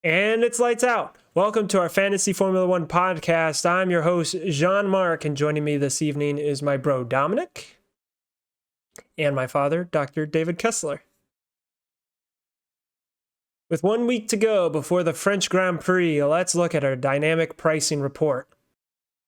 And it's lights out. Welcome to our Fantasy Formula One podcast. I'm your host, Jeanmark, and joining me this evening is my bro, Dominick, and my father, Dr. David Kessler. With 1 week to go before the French Grand Prix, let's look at our dynamic pricing report.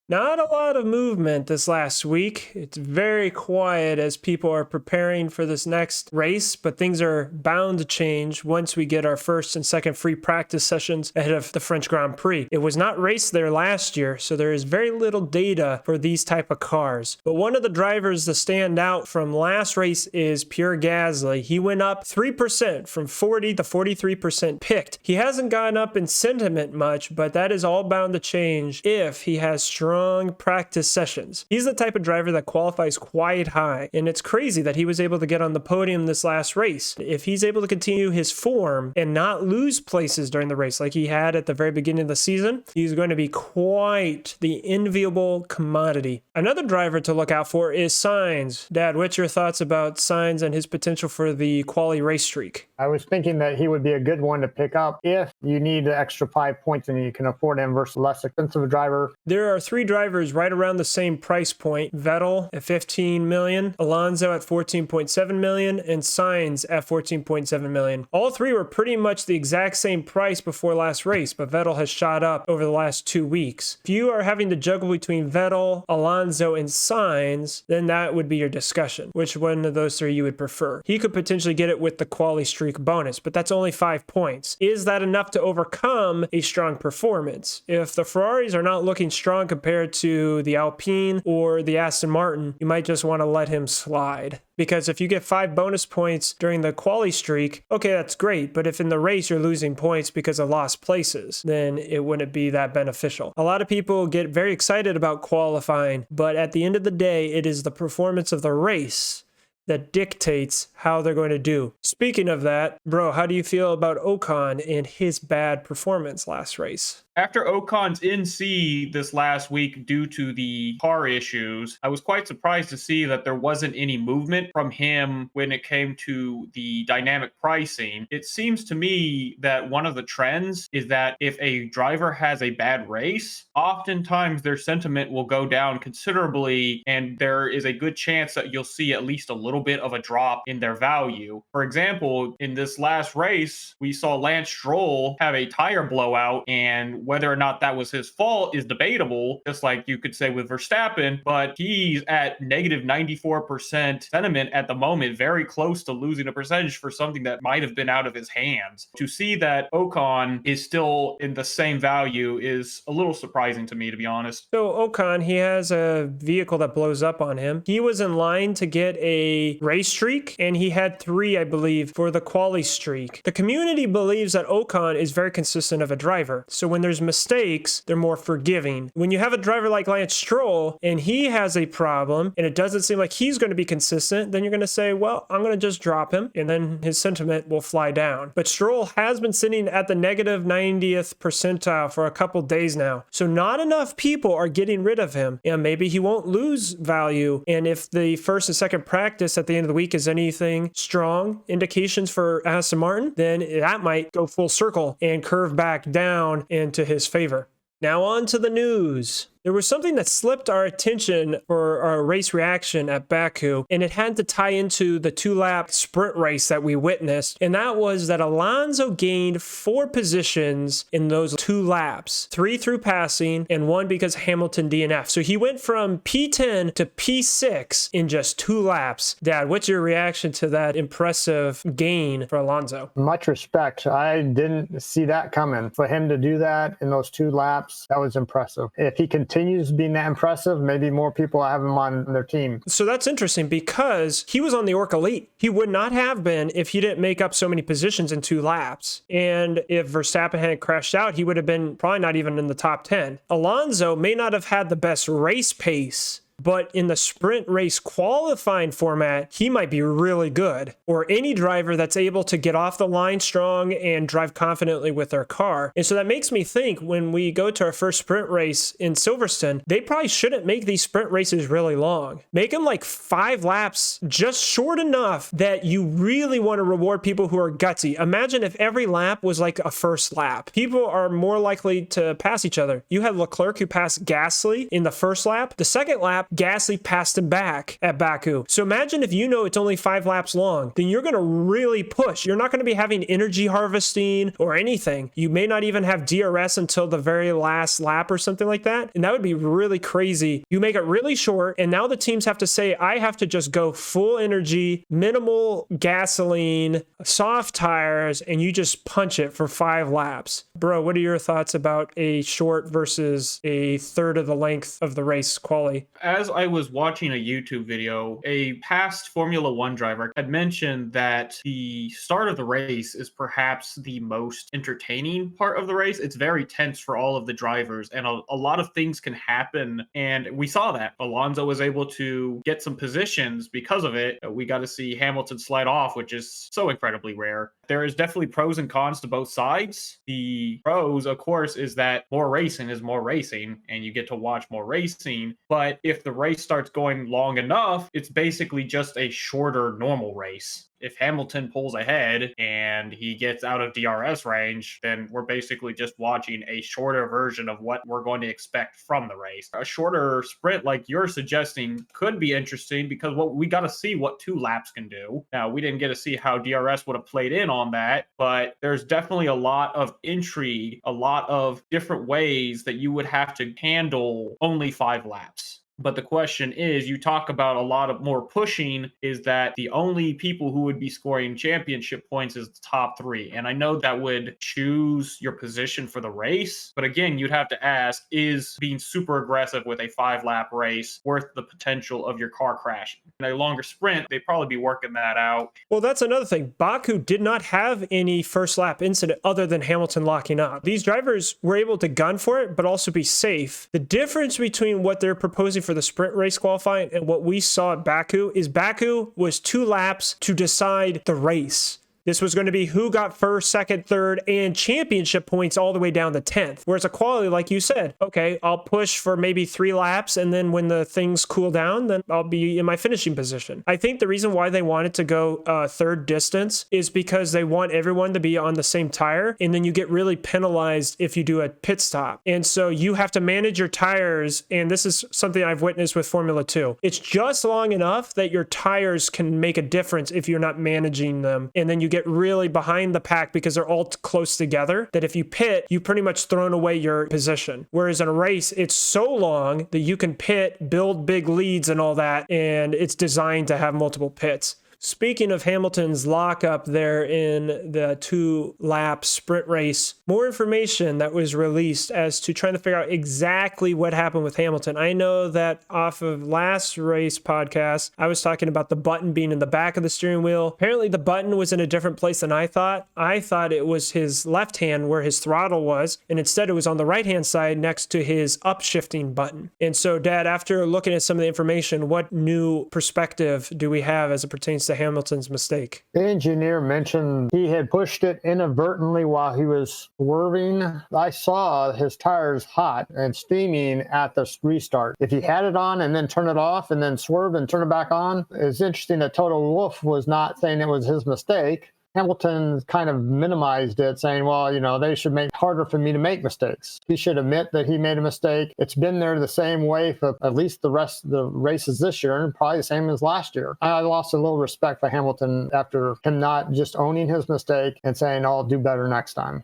Not a lot of movement this last week. It's very quiet as people are preparing for this next race, but things are bound to change once we get our first and second free practice sessions ahead of the French Grand Prix. It was not raced there last year, so there is very little data for these type of cars. But one of the drivers to stand out from last race is Pierre Gasly. He went up 3% from 40 to 43% picked. He hasn't gone up in sentiment much, but that is all bound to change if he has strong practice sessions. He's the type of driver that qualifies quite high, and it's crazy that he was able to get on the podium this last race. If he's able to continue his form and not lose places during the race like he had at the very beginning of the season, he's going to be quite the enviable commodity. Another driver to look out for is Sainz. Dad, what's your thoughts about Sainz and his potential for the quali race streak? I was thinking that he would be a good one to pick up if you need the extra 5 points and you can afford him versus a less expensive driver. There are three drivers right around the same price point. Vettel at 15 million, Alonso at 14.7 million, and Sainz at 14.7 million. All three were pretty much the exact same price before last race, but Vettel has shot up over the last 2 weeks. If you are having to juggle between Vettel, Alonso, and Sainz, then that would be your discussion. Which one of those three you would prefer? He could potentially get it with the quali streak bonus, but that's only 5 points. Is that enough to overcome a strong performance? If the Ferraris are not looking strong compared to the Alpine or the Aston Martin, you might just want to let him slide. Because if you get 5 bonus points during the quali streak, okay, that's great. But if in the race you're losing points because of lost places, then it wouldn't be that beneficial. A lot of people get very excited about qualifying, but at the end of the day, it is the performance of the race that dictates how they're going to do. Speaking of that, bro, how do you feel about Ocon and his bad performance last race? After Ocon's NC this last week due to the car issues, I was quite surprised to see that there wasn't any movement from him when it came to the dynamic pricing. It seems to me that one of the trends is that if a driver has a bad race, oftentimes their sentiment will go down considerably, and there is a good chance that you'll see at least a little bit of a drop in their value. For example, in this last race, we saw Lance Stroll have a tire blowout, and whether or not that was his fault is debatable, just like you could say with Verstappen, but he's at negative 94% sentiment at the moment, very close to losing a percentage for something that might have been out of his hands. To see that Ocon is still in the same value is a little surprising to me, to be honest. So Ocon, he has a vehicle that blows up on him. He was in line to get a race streak, and he had 3, I believe, for the quali streak. The community believes that Ocon is very consistent of a driver. So when there's mistakes, they're more forgiving. When you have a driver like Lance Stroll and he has a problem and it doesn't seem like he's going to be consistent, then you're going to say, well, I'm going to just drop him, and then his sentiment will fly down. But Stroll has been sitting at the negative 90th percentile for a couple days now. So not enough people are getting rid of him, and maybe he won't lose value. And if the first and second practice at the end of the week is anything strong indications for Aston Martin, then that might go full circle and curve back down into his favor. Now on to the news. There was something that slipped our attention for our race reaction at Baku, and it had to tie into the 2-lap sprint race that we witnessed, and that was that Alonso gained 4 positions in those 2 laps, 3 through passing and 1 because Hamilton DNF. So he went from P10 to P6 in just 2 laps. Dad, what's your reaction to that impressive gain for Alonso? Much respect. I didn't see that coming. For him to do that in those 2 laps, that was impressive. If he continues being that impressive, maybe more people have him on their team. So that's interesting because he was on the Orc Elite. He would not have been if he didn't make up so many positions in 2 laps. And if Verstappen hadn't crashed out, he would have been probably not even in the top 10. Alonso may not have had the best race pace But in the sprint race qualifying format, he might be really good. Or any driver that's able to get off the line strong and drive confidently with their car. And so that makes me think when we go to our first sprint race in Silverstone, they probably shouldn't make these sprint races really long. Make them like 5 laps, just short enough that you really want to reward people who are gutsy. Imagine if every lap was like a first lap. People are more likely to pass each other. You had Leclerc who passed Gasly in the first lap. The second lap, Gasly passed him back at Baku. So imagine if you know it's only 5 laps long, then you're going to really push. You're not going to be having energy harvesting or anything. You may not even have DRS until the very last lap or something like that. And that would be really crazy. You make it really short, and now the teams have to say, I have to just go full energy, minimal gasoline, soft tires, and you just punch it for 5 laps. Bro, what are your thoughts about a short versus a third of the length of the race quali? As I was watching a YouTube video, a past Formula One driver had mentioned that the start of the race is perhaps the most entertaining part of the race. It's very tense for all of the drivers, and a lot of things can happen. And we saw that. Alonso was able to get some positions because of it. We got to see Hamilton slide off, which is so incredibly rare. There is definitely pros and cons to both sides. The pros, of course, is that more racing is more racing, and you get to watch more racing. But if the race starts going long enough, it's basically just a shorter normal race. If Hamilton pulls ahead and he gets out of DRS range, then we're basically just watching a shorter version of what we're going to expect from the race. A shorter sprint like you're suggesting could be interesting because we got to see what 2 laps can do. Now, we didn't get to see how DRS would have played in on that, but there's definitely a lot of intrigue, a lot of different ways that you would have to handle only 5 laps. But the question is, you talk about a lot of more pushing, is that the only people who would be scoring championship points is the top 3. And I know that would choose your position for the race. But again, you'd have to ask, is being super aggressive with a 5-lap race worth the potential of your car crashing? In a longer sprint, they'd probably be working that out. Well, that's another thing. Baku did not have any first lap incident other than Hamilton locking up. These drivers were able to gun for it, but also be safe. The difference between what they're proposing for the sprint race qualifying and what we saw at Baku is Baku was 2 laps to decide the race. This was going to be who got first, second, third, and championship points all the way down to 10th. Whereas a quality, like you said, okay, I'll push for maybe 3 laps, and then when the things cool down, then I'll be in my finishing position. I think the reason why they wanted to go third distance is because they want everyone to be on the same tire, and then you get really penalized if you do a pit stop. And so you have to manage your tires, and this is something I've witnessed with Formula 2. It's just long enough that your tires can make a difference if you're not managing them, and then you get really behind the pack because they're all close together, that if you pit, you've pretty much thrown away your position. Whereas in a race, it's so long that you can pit, build big leads and all that, and it's designed to have multiple pits. Speaking of Hamilton's lockup there in the 2-lap sprint race, more information that was released as to trying to figure out exactly what happened with Hamilton. I know that off of last race podcast, I was talking about the button being in the back of the steering wheel. Apparently the button was in a different place than I thought. I thought it was his left hand where his throttle was, and instead it was on the right-hand side next to his upshifting button. And so, Dad, after looking at some of the information, what new perspective do we have as it pertains to Hamilton's mistake? The engineer mentioned he had pushed it inadvertently while he was swerving. I saw his tires hot and steaming at the restart. If he had it on and then turn it off and then swerve and turn it back on, it's interesting that Toto Wolff was not saying it was his mistake. Hamilton kind of minimized it, saying, well, they should make it harder for me to make mistakes. He should admit that he made a mistake. It's been there the same way for at least the rest of the races this year, and probably the same as last year. I lost a little respect for Hamilton after him not just owning his mistake and saying, I'll do better next time.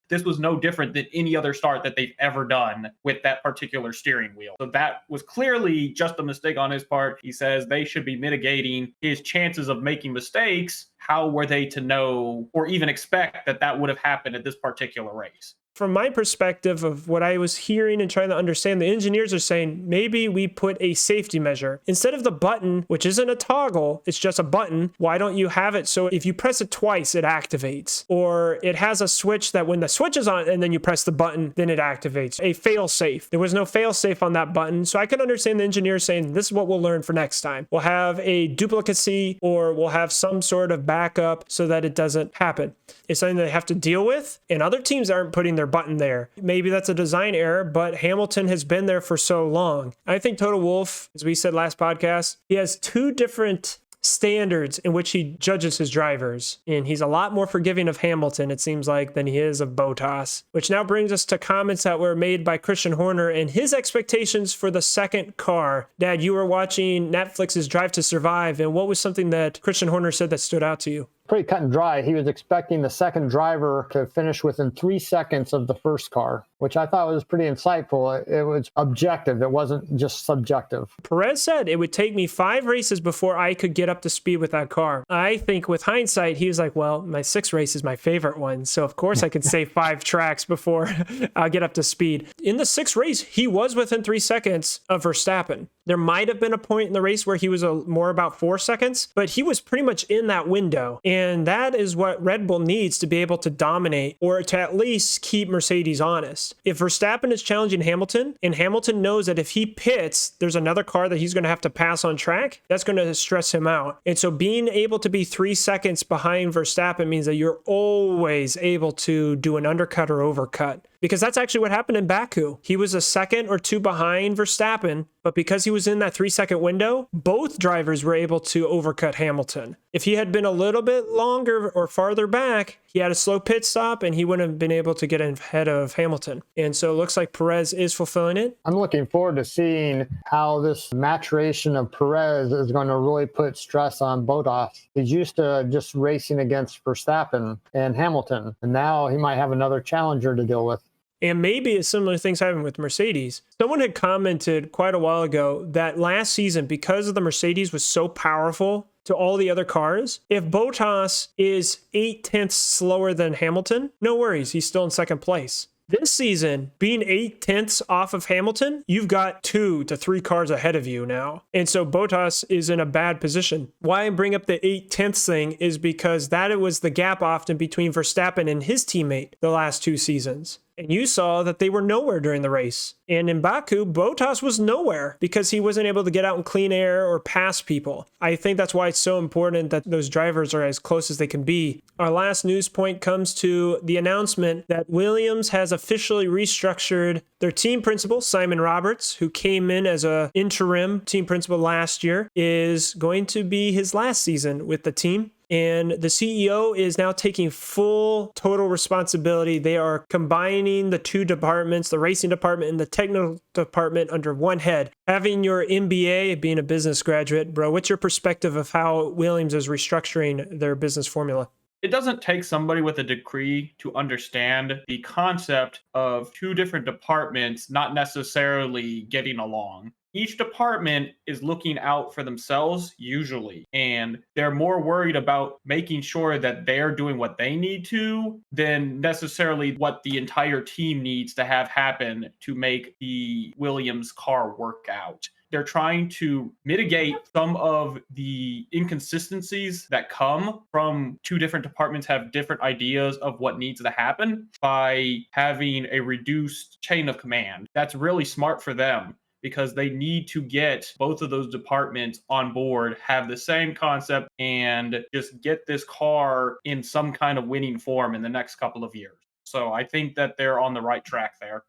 This was no different than any other start that they've ever done with that particular steering wheel. So that was clearly just a mistake on his part. He says they should be mitigating his chances of making mistakes. how were they to know or even expect that that would have happened at this particular race? From my perspective of what I was hearing and trying to understand, the engineers are saying maybe we put a safety measure. Instead of the button, which isn't a toggle, it's just a button, why don't you have it so if you press it twice, it activates? Or it has a switch that when the switch is on and then you press the button, then it activates. A fail safe. There was no fail safe on that button. So I can understand the engineers saying this is what we'll learn for next time. We'll have a duplicacy or we'll have some sort of backup so that it doesn't happen. It's something they have to deal with, and other teams aren't putting their button there. Maybe that's a design error, but Hamilton has been there for so long. I think Toto Wolff, as we said last podcast, he has two different standards in which he judges his drivers, and he's a lot more forgiving of Hamilton, it seems like, than he is of Bottas. Which now brings us to comments that were made by Christian Horner and his expectations for the second car. Dad, you were watching Netflix's Drive to Survive, and what was something that Christian Horner said that stood out to you? Pretty cut and dry. He was expecting the second driver to finish within 3 seconds of the first car, which I thought was pretty insightful. It was objective. It wasn't just subjective. Perez said it would take me 5 races before I could get up to speed with that car. I think with hindsight, he was like, well, my 6th race is my favorite one. So of course I could save 5 tracks before I'll get up to speed. In the 6th race, he was within 3 seconds of Verstappen. There might have been a point in the race where he was more about 4 seconds, but he was pretty much in that window. And that is what Red Bull needs to be able to dominate or to at least keep Mercedes honest. If Verstappen is challenging Hamilton and Hamilton knows that if he pits, there's another car that he's going to have to pass on track, that's going to stress him out. And so being able to be 3 seconds behind Verstappen means that you're always able to do an undercut or overcut. Because that's actually what happened in Baku. He was a second or 2 behind Verstappen, but because he was in that 3-second window, both drivers were able to overcut Hamilton. If he had been a little bit longer or farther back, he had a slow pit stop and he wouldn't have been able to get ahead of Hamilton. And so it looks like Perez is fulfilling it. I'm looking forward to seeing how this maturation of Perez is going to really put stress on Bottas. He's used to just racing against Verstappen and Hamilton, and now he might have another challenger to deal with. And maybe a similar thing's happening with Mercedes. Someone had commented quite a while ago that last season, because of the Mercedes was so powerful to all the other cars, if Bottas is 0.8 slower than Hamilton, no worries, he's still in second place. This season, being 0.8 off of Hamilton, you've got 2 to 3 cars ahead of you now. And so Bottas is in a bad position. Why I bring up the 0.8 thing is because that was the gap often between Verstappen and his teammate the last 2 seasons. And you saw that they were nowhere during the race. And in Baku, Bottas was nowhere because he wasn't able to get out in clean air or pass people. I think that's why it's so important that those drivers are as close as they can be. Our last news point comes to the announcement that Williams has officially restructured their team principal, Simon Roberts, who came in as an interim team principal last year, is going to be his last season with the team. And the CEO is now taking full total responsibility. They are combining the 2 departments, the racing department and the technical department, under one head. Having your MBA, being a business graduate, bro, what's your perspective of how Williams is restructuring their business formula? It doesn't take somebody with a degree to understand the concept of 2 different departments not necessarily getting along. Each department is looking out for themselves usually, and they're more worried about making sure that they're doing what they need to than necessarily what the entire team needs to have happen to make the Williams car work out. They're trying to mitigate some of the inconsistencies that come from 2 different departments have different ideas of what needs to happen by having a reduced chain of command. That's really smart for them, because they need to get both of those departments on board, have the same concept, and just get this car in some kind of winning form in the next couple of years. So I think that they're on the right track there.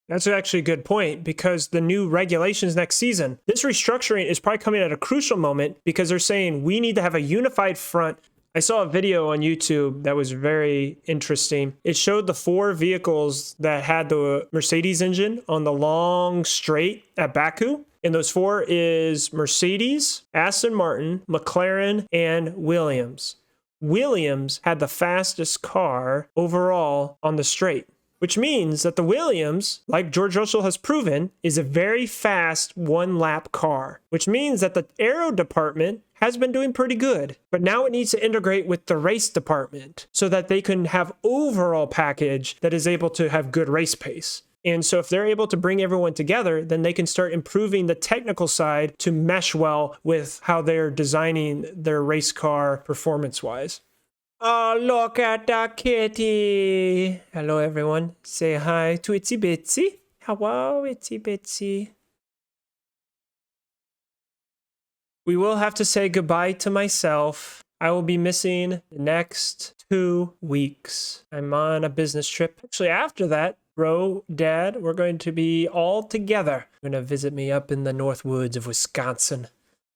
That's actually a good point, because the new regulations next season, this restructuring is probably coming at a crucial moment because they're saying we need to have a unified front. I saw a video on YouTube that was very interesting. It showed the 4 vehicles that had the Mercedes engine on the long straight at Baku. And those 4 is Mercedes, Aston Martin, McLaren, and Williams. Williams had the fastest car overall on the straight, which means that the Williams, like George Russell has proven, is a very fast 1-lap car, which means that the aero department has been doing pretty good, but now it needs to integrate with the race department so that they can have overall package that is able to have good race pace. And so if they're able to bring everyone together, then they can start improving the technical side to mesh well with how they're designing their race car performance-wise. Oh, look at that kitty. Hello, everyone. Say hi to Itsy Bitsy. Hello, Itsy Bitsy. We will have to say goodbye to myself. I will be missing the next 2 weeks. I'm on a business trip. Actually, after that, Bro, Dad, we're going to be all together. You're going to visit me up in the North Woods of Wisconsin.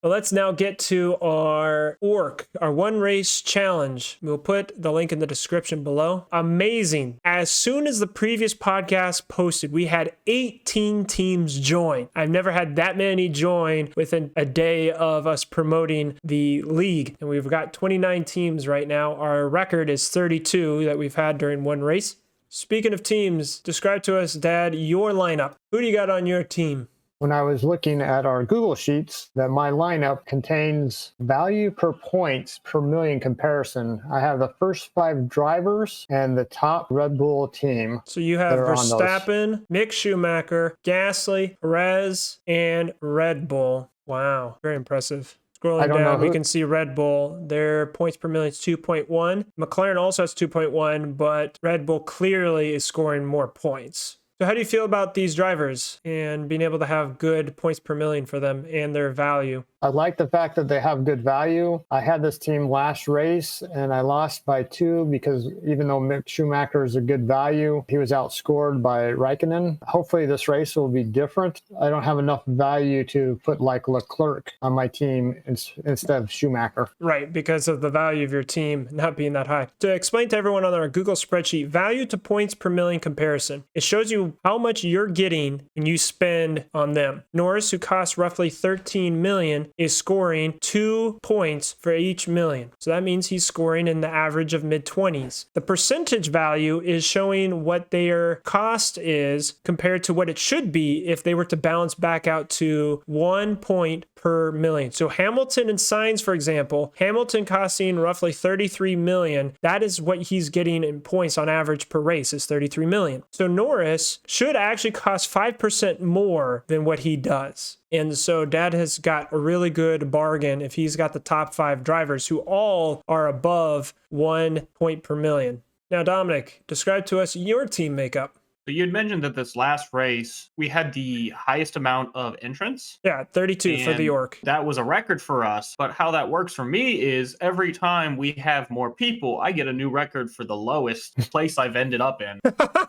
But let's now get to our our one race challenge. We'll put the link in the description below. Amazing. As soon as the previous podcast posted, we had 18 teams join. I've never had that many join within a day of us promoting the league. And we've got 29 teams right now. Our record is 32 that we've had during one race. Speaking of teams, describe to us, Dad, your lineup. Who do you got on your team? When I was looking at our Google Sheets, that my lineup contains value per points per million comparison. I have the first 5 drivers and the top Red Bull team. So you have Verstappen, Mick Schumacher, Gasly, Perez, and Red Bull. Wow, very impressive. Scrolling down, we can see Red Bull. Their points per million is 2.1. McLaren also has 2.1, but Red Bull clearly is scoring more points. So how do you feel about these drivers and being able to have good points per million for them and their value? I like the fact that they have good value. I had this team last race and I lost by 2 because even though Mick Schumacher is a good value, he was outscored by Raikkonen. Hopefully this race will be different. I don't have enough value to put like Leclerc on my team instead of Schumacher. Right, because of the value of your team not being that high. To explain to everyone on our Google spreadsheet, value to points per million comparison. It shows you how much you're getting when you spend on them. Norris, who costs roughly 13 million, is scoring 2 points for each million. So that means he's scoring in the average of mid-20s. The percentage value is showing what their cost is compared to what it should be if they were to balance back out to 1 point per million. So Hamilton and Sainz, for example, Hamilton costing roughly 33 million. That is what he's getting in points on average per race is 33 million. So Norris should actually cost 5% more than what he does. And so Dad has got a really good bargain if he's got the top 5 drivers who all are above 1 point per million. Now, Dominic, describe to us your team makeup. So you had mentioned that this last race, we had the highest amount of entrants. Yeah, 32 for the York. That was a record for us. But how that works for me is every time we have more people, I get a new record for the lowest place I've ended up in.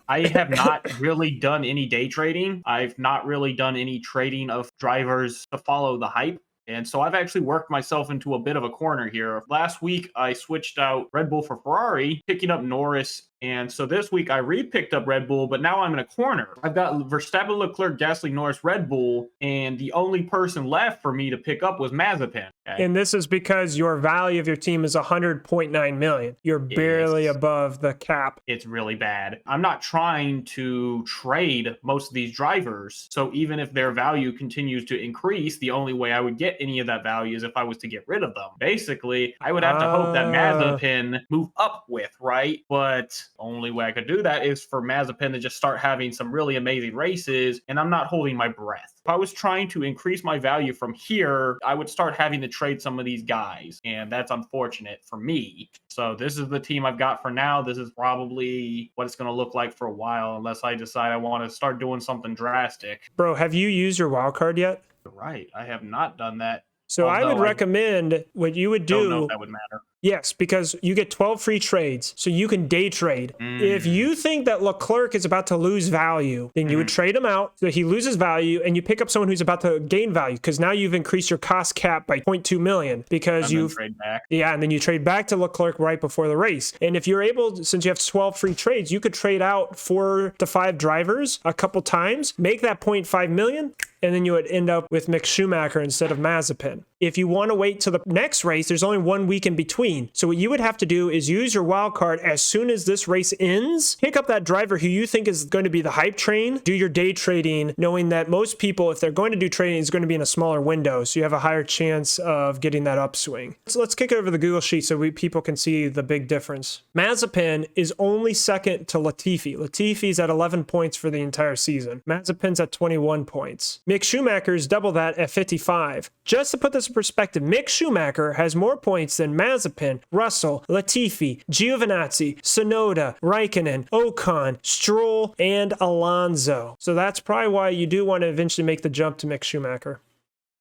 I have not really done any day trading. I've not really done any trading of drivers to follow the hype. And so I've actually worked myself into a bit of a corner here. Last week, I switched out Red Bull for Ferrari, picking up Norris. And so this week I re-picked up Red Bull, but now I'm in a corner. I've got Verstappen, Leclerc, Gasly, Norris, Red Bull, and the only person left for me to pick up was Mazepin. Okay? And this is because your value of your team is 100.9 million. You're barely above the cap. It's really bad. I'm not trying to trade most of these drivers. So even if their value continues to increase, the only way I would get any of that value is if I was to get rid of them. Basically, I would have to hope that Mazepin move up with, right? But only way I could do that is for Mazepin to just start having some really amazing races, and I'm not holding my breath. If I was trying to increase my value from here, I would start having to trade some of these guys, and that's unfortunate for me. So this is the team I've got for now. This is probably what it's going to look like for a while, unless I decide I want to start doing something drastic. Bro, have you used your wild card yet? Right, I have not done that. So I would recommend what you would do. I don't know if that would matter. Yes, because you get 12 free trades, so you can day trade. If you think that Leclerc is about to lose value, then you would trade him out so he loses value, and you pick up someone who's about to gain value, because now you've increased your cost cap by 0.2 million because you've trade back. Yeah, and then you trade back to Leclerc right before the race. And if you're able, since you have 12 free trades, you could trade out 4 to 5 drivers a couple times, make that 0.5 million, and then you would end up with Mick Schumacher instead of Mazepin. If you want to wait till the next race, there's only 1 week in between. quitting. So what you would have to do is use your wild card as soon as this race ends, pick up that driver who you think is going to be the hype train, do your day trading, knowing that most people, if they're going to do trading, is going to be in a smaller window. So you have a higher chance of getting that upswing. So let's kick it over the Google Sheet so people can see the big difference. Mazepin is only second to Latifi. Latifi's at 11 points for the entire season. Mazepin's at 21 points. Mick Schumacher's double that at 55. Just to put this in perspective, Mick Schumacher has more points than Mazepin, Russell, Latifi, Giovinazzi, Tsunoda, Raikkonen, Ocon, Stroll, and Alonso. So that's probably why you do want to eventually make the jump to Mick Schumacher.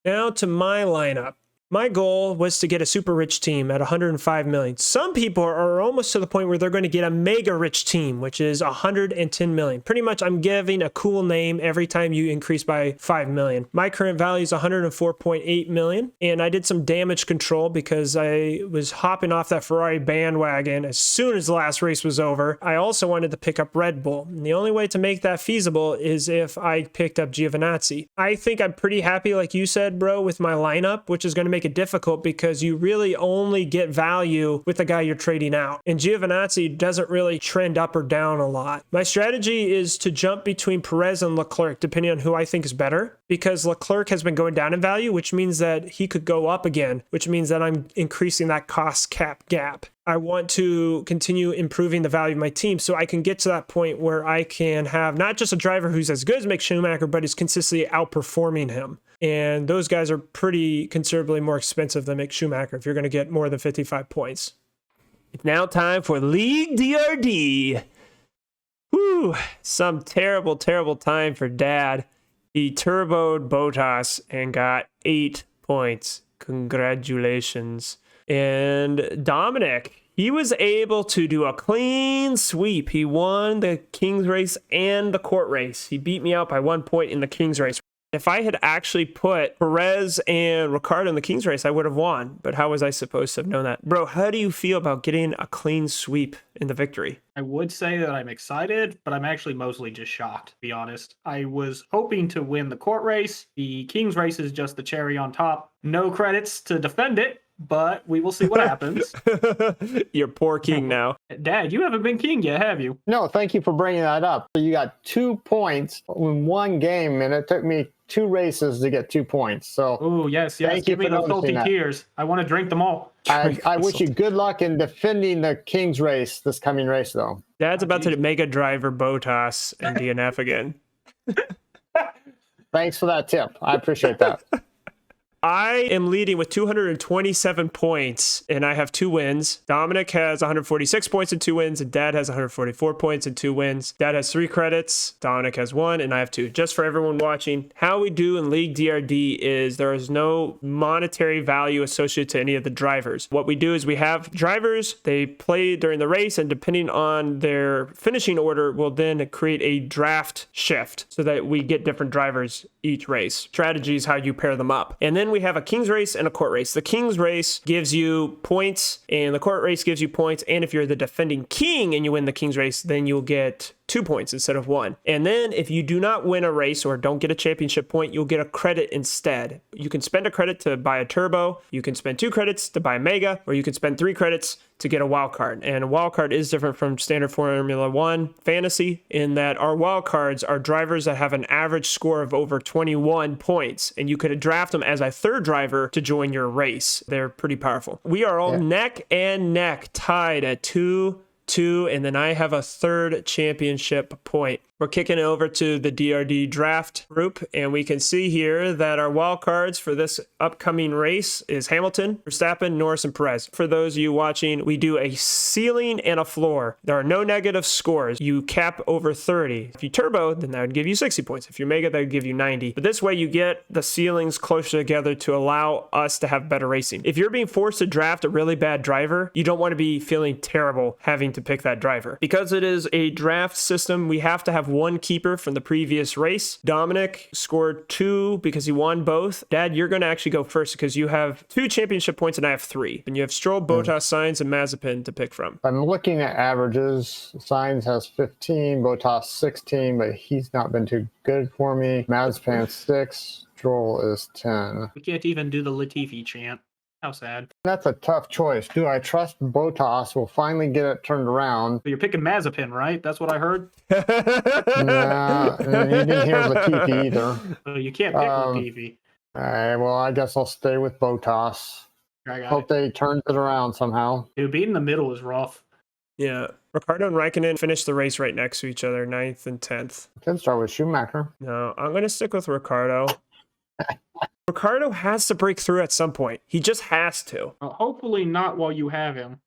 Now to my lineup. My goal was to get a super rich team at 105 million. Some people are almost to the point where they're going to get a mega rich team, which is 110 million. Pretty much I'm giving a cool name every time you increase by 5 million. My current value is 104.8 million. And I did some damage control because I was hopping off that Ferrari bandwagon as soon as the last race was over. I also wanted to pick up Red Bull. And the only way to make that feasible is if I picked up Giovinazzi. I think I'm pretty happy, like you said, bro, with my lineup, which is going to make it difficult because you really only get value with the guy you're trading out. And Giovinazzi doesn't really trend up or down a lot. My strategy is to jump between Perez and Leclerc, depending on who I think is better, because Leclerc has been going down in value, which means that he could go up again, which means that I'm increasing that cost cap gap. I want to continue improving the value of my team so I can get to that point where I can have not just a driver who's as good as Mick Schumacher, but is consistently outperforming him. And those guys are pretty considerably more expensive than Mick Schumacher if you're going to get more than 55 points. It's now time for League DRD. Whew, some terrible, terrible time for Dad. He turboed Bottas and got 8 points. Congratulations. And Dominick, he was able to do a clean sweep. He won the King's race and the court race. He beat me out by 1 point in the King's race. If I had actually put Perez and Ricciardo in the King's race, I would have won. But how was I supposed to have known that? Bro, how do you feel about getting a clean sweep in the victory? I would say that I'm excited, but I'm actually mostly just shocked, to be honest. I was hoping to win the court race. The King's race is just the cherry on top. No credits to defend it, but we will see what happens. You're poor king now. Dad, you haven't been king yet, have you? No, thank you for bringing that up. You got 2 points in one game, and it took me 2 races to get 2 points. So, oh yes. Thank Give you me for those salty noticing that. tears. I want to drink them all. I wish you good luck in defending the King's race this coming race, though. Dad's about to mega driver Bottas and DNF again. Thanks for that tip. I appreciate that. I am leading with 227 points, and I have 2 wins. Dominick has 146 points and 2 wins, and Dad has 144 points and 2 wins. Dad has 3 credits, Dominick has 1, and I have 2. Just for everyone watching, how we do in League DRD is there is no monetary value associated to any of the drivers. What we do is we have drivers, they play during the race, and depending on their finishing order, we'll then create a draft shift so that we get different drivers each race. Strategy is how you pair them up. And then we have a King's race and a court race. The King's race gives you points and the court race gives you points. And if you're the defending king and you win the King's race, then you'll get 2 points instead of 1. And then if you do not win a race or don't get a championship point, you'll get a credit instead. You can spend a credit to buy a turbo, you can spend 2 credits to buy a mega, or you can spend 3 credits to get a wild card. And a wild card is different from standard Formula 1 fantasy in that our wild cards are drivers that have an average score of over 21 points. And you could draft them as a third driver to join your race. They're pretty powerful. We are all neck and neck tied at 2-2, and then I have a third championship point. We're kicking it over to the DRD draft group, and we can see here that our wild cards for this upcoming race is Hamilton, Verstappen, Norris, and Perez. For those of you watching, we do a ceiling and a floor. There are no negative scores. You cap over 30. If you turbo, then that would give you 60 points. If you mega, that would give you 90. But this way, you get the ceilings closer together to allow us to have better racing. If you're being forced to draft a really bad driver, you don't want to be feeling terrible having to pick that driver. Because it is a draft system, we have to have 1 keeper from the previous race. Dominick scored 2 because he won both. Dad, you're going to actually go first because you have 2 championship points and I have 3. And you have Stroll, Bottas, Sainz, and Mazepin to pick from. I'm looking at averages. Sainz has 15, Bottas 16, but he's not been too good for me. Mazepin 6, Stroll is 10. We can't even do the Latifi chant. How sad. That's a tough choice. Do I trust Bottas will finally get it turned around? So you're picking Mazepin, right? That's what I heard. Nah, and you didn't hear Latifi either. So you can't pick Latifi. All right, well, I guess I'll stay with Bottas. I got Hope they turn it around somehow. Dude, being in the middle is rough. Yeah. Ricardo and Raikkonen finished the race right next to each other, 9th and 10th. Could start with Schumacher. No, I'm going to stick with Ricardo. Ricardo has to break through at some point. He just has to. Hopefully not while you have him.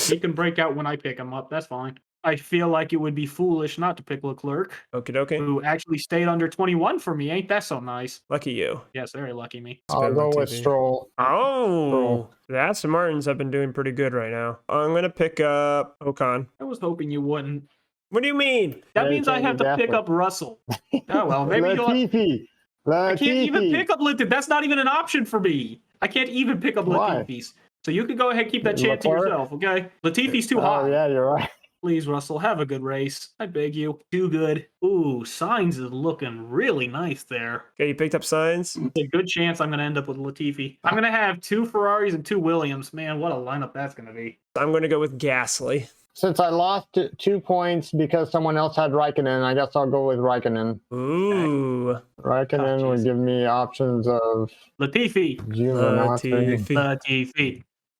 He can break out when I pick him up. That's fine. I feel like it would be foolish not to pick Leclerc, Okie dokie. who actually stayed under 21 for me. Ain't that so nice? Lucky you. Yes, very lucky me. I'll go with TV. Stroll. Oh, the Aston Martins have been doing pretty good right now. I'm going to pick up Ocon. I was hoping you wouldn't. What do you mean? That means I have to pick up Russell. Oh, well, maybe you'll... Latifi. I can't even pick up Latifi. That's not even an option for me. I can't even pick up Latifi's. So you can go ahead and keep that chant to yourself, okay? Latifi's too hot. Oh, yeah, you're right. Please, Russell, have a good race. I beg you. Do good. Ooh, Sainz is looking really nice there. Okay, you picked up Sainz. There's a good chance I'm going to end up with Latifi. I'm going to have 2 Ferraris and 2 Williams. Man, what a lineup that's going to be. I'm going to go with Gasly. Since I lost 2 points because someone else had Raikkonen, I guess I'll go with Raikkonen. Ooh. Raikkonen would give me options of Latifi.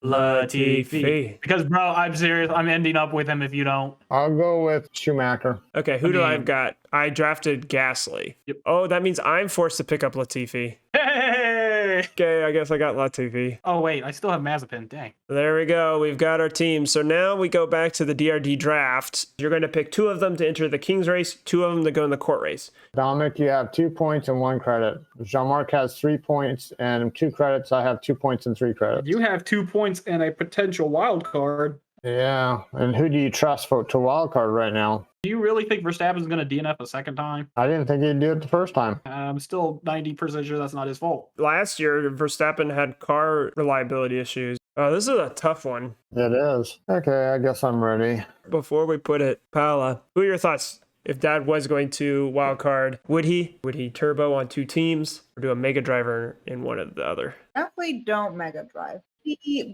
Latifi. Because, bro, I'm serious. I'm ending up with him if you don't. I'll go with Schumacher. Okay, who do I've got? I drafted Gasly. Yep. Oh, that means I'm forced to pick up Latifi. Hey! Okay, I guess I got Latifi. Oh, wait. I still have Mazepin. Dang. There we go. We've got our team. So now we go back to the DRD draft. You're going to pick 2 of them to enter the King's race, 2 of them to go in the court race. Dominick, you have 2 points and 1 credit. Jeanmark has 3 points and 2 credits. I have 2 points and 3 credits. You have 2 points and a potential wild card. Yeah, and who do you trust to wild card right now? Do you really think Verstappen's going to DNF a second time? I didn't think he'd do it the first time. I'm still 90% sure that's not his fault. Last year, Verstappen had car reliability issues. Oh, this is a tough one. It is. Okay, I guess I'm ready. Before we put it, Paula, who are your thoughts? If Dad was going to wild card, would he turbo on 2 teams or do a mega driver in one of the other? Definitely don't mega drive.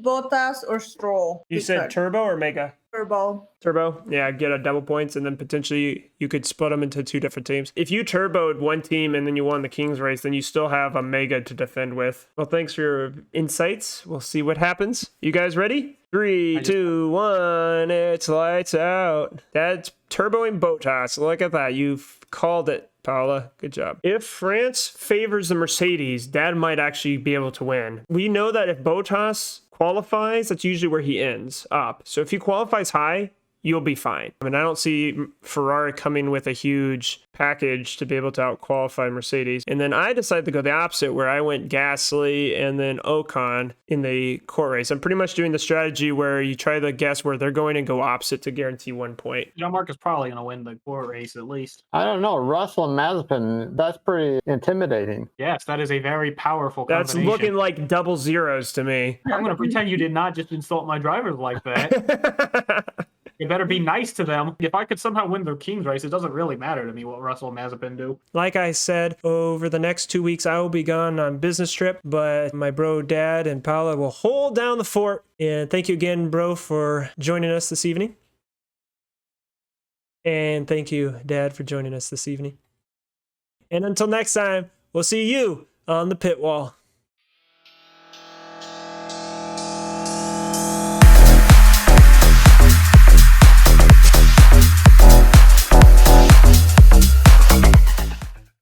Bottas or Stroll. You said turbo or mega? Turbo. Turbo, yeah, get a double points, and then potentially you could split them into 2 different teams. If you turboed one team and then you won the King's race, then you still have a mega to defend with. Well, thanks for your insights. We'll see what happens. You guys ready? 3, 2, 1, it's lights out. That's turboing Bottas. Look at that. You've called it, Paula. Good job. If France favors the Mercedes, Dad might actually be able to win. We know that if Bottas qualifies, that's usually where he ends up. So if he qualifies high, you'll be fine. I mean, I don't see Ferrari coming with a huge package to be able to out-qualify Mercedes. And then I decided to go the opposite, where I went Gasly and then Ocon in the court race. I'm pretty much doing the strategy where you try to guess where they're going and go opposite to guarantee 1 point. Jeanmark is probably going to win the court race at least. I don't know. Russell and Mazepin, that's pretty intimidating. Yes, that is a very powerful That's combination. looking like double zeros to me. I'm going to pretend you did not just insult my drivers like that. You better be nice to them. If I could somehow win the King's race, it doesn't really matter to me what Russell and Mazepin do. Like I said, over the next 2 weeks, I will be gone on business trip, but my bro, Dad, and Paula will hold down the fort. And thank you again, bro, for joining us this evening. And thank you, Dad, for joining us this evening. And until next time, we'll see you on the pit wall.